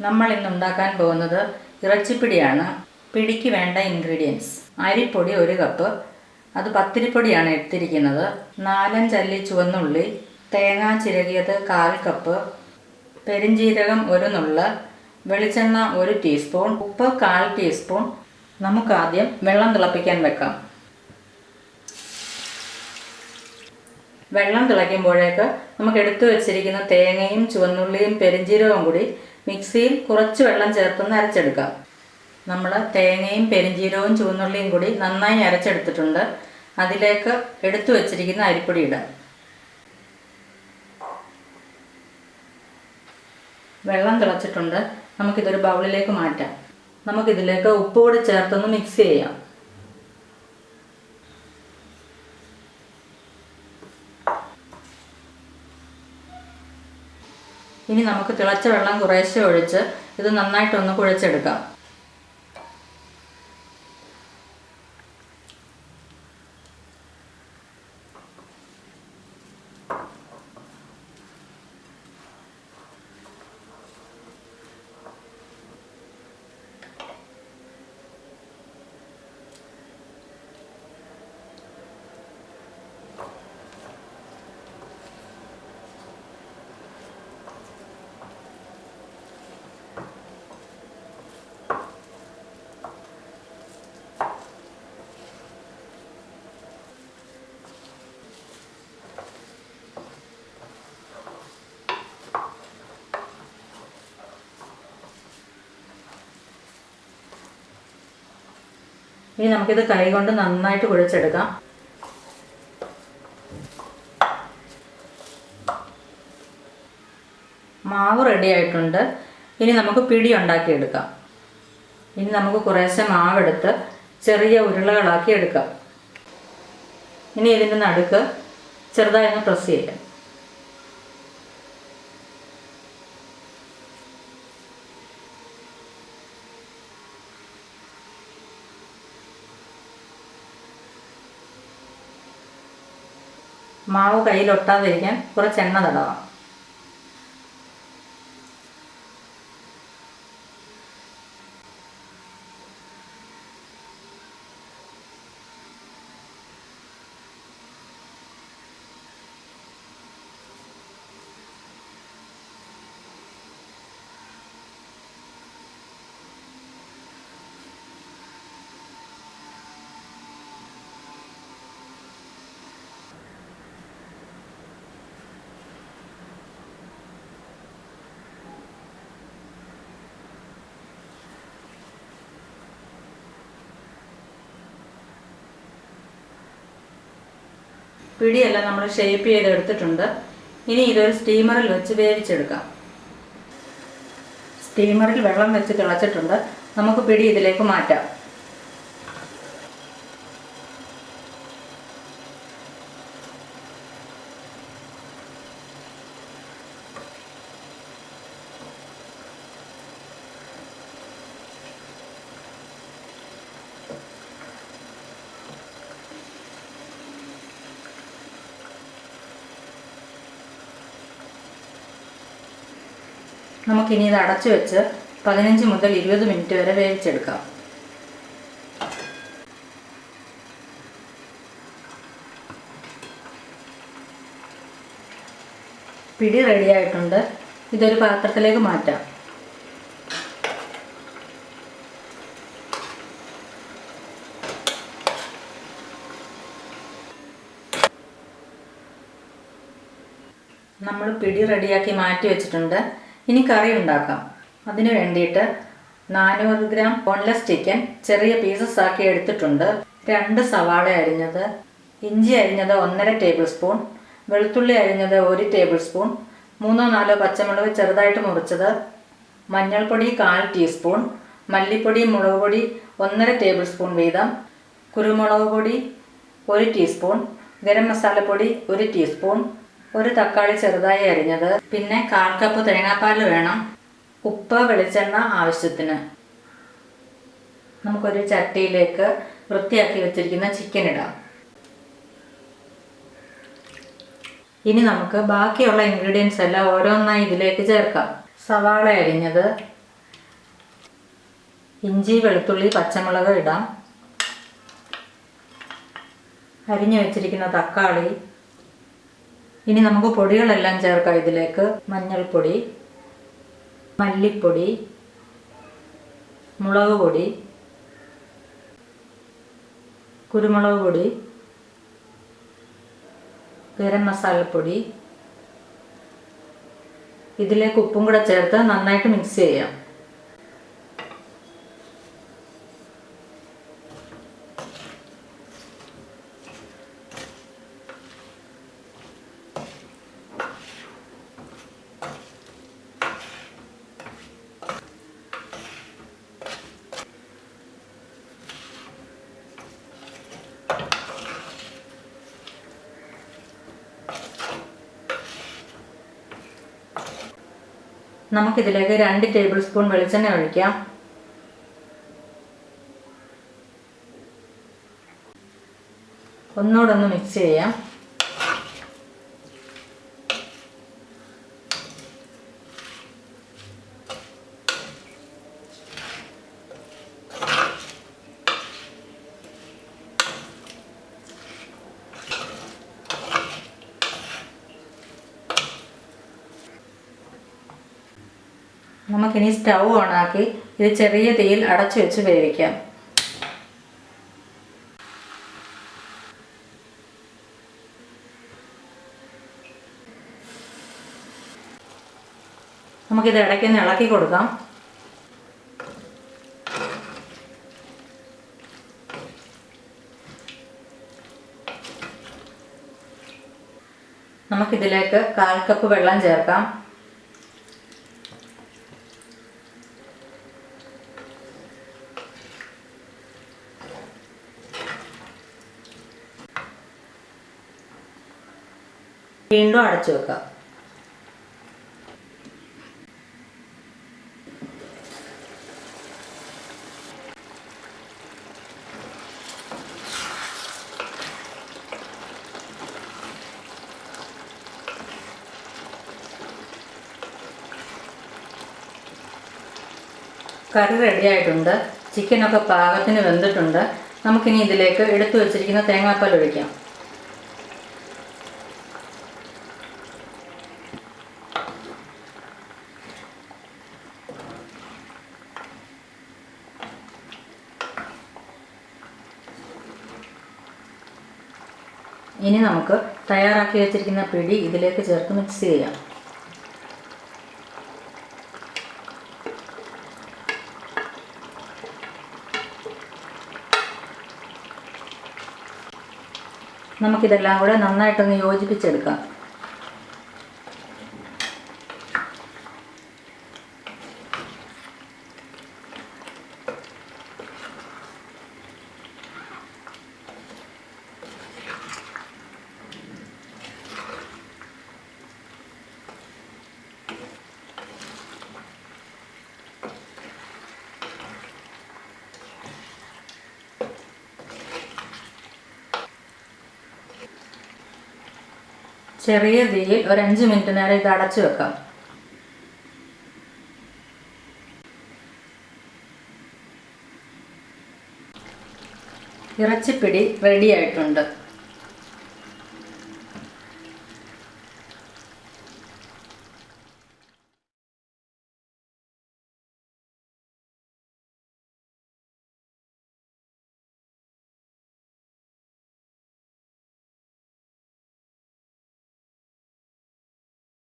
നമ്മൾ ഇന്ന് ഉണ്ടാക്കാൻ പോകുന്നത് ഇറച്ചിപ്പിടിയാണ്. പിടിക്ക് വേണ്ട ഇൻഗ്രീഡിയൻസ്: അരിപ്പൊടി 1 കപ്പ്, അത് പത്തിരിപ്പൊടിയാണ് എടുത്തിരിക്കുന്നത്. 4-5 അല്ലി ചുവന്നുള്ളി, തേങ്ങ ചിരകിയത് 1/4 കപ്പ്, പെരിഞ്ജീരകം 1 നുള്ള്, വെളിച്ചെണ്ണ 1 ടീസ്പൂൺ, ഉപ്പ് 1/4 ടീസ്പൂൺ. നമുക്കാദ്യം വെള്ളം തിളപ്പിക്കാൻ വെക്കാം. വെള്ളം തിളയ്ക്കുമ്പോഴേക്ക് നമുക്ക് എടുത്തു വെച്ചിരിക്കുന്ന തേങ്ങയും ചുവന്നുള്ളിയും പെരിഞ്ജീരകവും കൂടി മിക്സിയിൽ കുറച്ച് വെള്ളം ചേർത്തൊന്ന് അരച്ചെടുക്കാം. നമ്മൾ തേങ്ങയും പെരിഞ്ജീരകവും ചുവന്നുള്ളിയും കൂടി നന്നായി അരച്ചെടുത്തിട്ടുണ്ട്. അതിലേക്ക് എടുത്തു വെച്ചിരിക്കുന്ന അരിപ്പൊടി ഇടാം. വെള്ളം തിളച്ചിട്ടുണ്ട്. നമുക്കിതൊരു ബൗളിലേക്ക് മാറ്റാം. നമുക്കിതിലേക്ക് ഉപ്പ് കൂടി ചേർത്തൊന്ന് മിക്സ് ചെയ്യാം. ഇനി നമുക്ക് തിളച്ച വെള്ളം കുറേശ്ശെ ഒഴിച്ച് ഇത് നന്നായിട്ടൊന്ന് കുഴച്ചെടുക്കാം. ഇനി നമുക്കിത് കൈകൊണ്ട് നന്നായിട്ട് കുഴച്ചെടുക്കാം. മാവ് റെഡി ആയിട്ടുണ്ട്. ഇനി നമുക്ക് പിടി ഉണ്ടാക്കിയെടുക്കാം. ഇനി നമുക്ക് കുറേശ്ശെ മാവെടുത്ത് ചെറിയ ഉരുളകളാക്കി എടുക്കാം. ഇനി ഇതിൻ്റെ നടുക്ക് ചെറുതായി ഒന്ന് പ്രസ് ചെയ്യാം. മാവ് കയ്യിലൊട്ടാതിരിക്കാൻ കുറച്ച് എണ്ണ തടവാം. പിടിയെല്ലാം നമ്മൾ ഷേപ്പ് ചെയ്തെടുത്തിട്ടുണ്ട്. ഇനി ഇതൊരു സ്റ്റീമറിൽ വെച്ച് വേവിച്ചെടുക്കാം. സ്റ്റീമറിൽ വെള്ളം വെച്ച് തിളച്ചിട്ടുണ്ട്. നമുക്ക് പിടി ഇതിലേക്ക് മാറ്റാം. നമുക്കിനി ഇത് അടച്ചു വെച്ച് 15 മുതൽ 20 മിനിറ്റ് വരെ വേവിച്ചെടുക്കാം. പിടി റെഡിയായിട്ടുണ്ട്. ഇതൊരു പാത്രത്തിലേക്ക് മാറ്റാം. നമ്മൾ പിടി റെഡിയാക്കി മാറ്റി വെച്ചിട്ടുണ്ട്. ഇനി കറി ഉണ്ടാക്കാം. അതിന് വേണ്ടിയിട്ട് 400 ഗ്രാം ബോൺലെസ് ചിക്കൻ ചെറിയ പീസസ് ആക്കി എടുത്തിട്ടുണ്ട്. 2 സവാള അരിഞ്ഞത്, ഇഞ്ചി അരിഞ്ഞത് 1.5 ടേബിൾ സ്പൂൺ, വെളുത്തുള്ളി അരിഞ്ഞത് 1 ടേബിൾ സ്പൂൺ, 3-4 പച്ചമുളക് ചെറുതായിട്ട് മുറിച്ചത്, മഞ്ഞൾപ്പൊടി 1/4 ടീസ്പൂൺ, മല്ലിപ്പൊടി മുളക് പൊടി 1.5 ടേബിൾ സ്പൂൺ വീതം, കുരുമുളക് പൊടി 1 ടീസ്പൂൺ, ഗരം മസാലപ്പൊടി 1 ടീസ്പൂൺ, 1 തക്കാളി ചെറുതായി അരിഞ്ഞത്, പിന്നെ 1/4 കപ്പ് തേങ്ങാപ്പാൽ വേണം, ഉപ്പ്, വെളിച്ചെണ്ണ ആവശ്യത്തിന്. നമുക്കൊരു ചട്ടിയിലേക്ക് വൃത്തിയാക്കി വെച്ചിരിക്കുന്ന ചിക്കൻ ഇടാം. ഇനി നമുക്ക് ബാക്കിയുള്ള ഇൻഗ്രീഡിയൻസ് എല്ലാം ഓരോന്നായി ഇതിലേക്ക് ചേർക്കാം. സവാള അരിഞ്ഞത്, ഇഞ്ചി, വെളുത്തുള്ളി, പച്ചമുളക് ഇടാം. അരിഞ്ഞു വെച്ചിരിക്കുന്ന തക്കാളി. ഇനി നമുക്ക് പൊടികളെല്ലാം ചേർക്കാം ഇതിലേക്ക്. മഞ്ഞൾപ്പൊടി, മല്ലിപ്പൊടി, മുളക് പൊടി, കുരുമുളക് പൊടി, ഗരം മസാലപ്പൊടി. ഇതിലേക്ക് ഉപ്പും കൂടെ ചേർത്ത് നന്നായിട്ട് മിക്സ് ചെയ്യാം. നമുക്കിതിലേക്ക് 2 ടേബിൾ സ്പൂൺ വെളിച്ചെണ്ണ ഒഴിക്കാം. ഒന്നുകൂടെ മിക്സ് ചെയ്യാം. നമുക്കിനി സ്റ്റൗ ഓണാക്കി ഇത് ചെറിയ തീയിൽ അടച്ചു വെച്ച് വേവിക്കാം. നമുക്കിത് ഇടയ്ക്കൊന്ന് ഇളക്കി കൊടുക്കാം. നമുക്കിതിലേക്ക് 1/4 കപ്പ് വെള്ളം ചേർക്കാം. വീണ്ടും അടച്ചു വെക്കാം. കറി റെഡി ആയിട്ടുണ്ട്. ചിക്കനൊക്കെ പാകത്തിന് വെന്തിട്ടുണ്ട്. നമുക്കിനി ഇതിലേക്ക് എടുത്തു വച്ചിരിക്കുന്ന തേങ്ങാപ്പാൽ ഒഴിക്കാം. ഇനി നമുക്ക് തയ്യാറാക്കി വെച്ചിരിക്കുന്ന പിടി ഇതിലേക്ക് ചേർത്ത് മിക്സ് ചെയ്യാം. നമുക്കിതെല്ലാം കൂടെ നന്നായിട്ടൊന്ന് യോജിപ്പിച്ചെടുക്കാം. ചെറിയ തീയിൽ ഒരു 5 മിനിറ്റ് നേരം ഇത് അടച്ചു വെക്കാം. ഇറച്ചിപ്പിടി റെഡി ആയിട്ടുണ്ട്.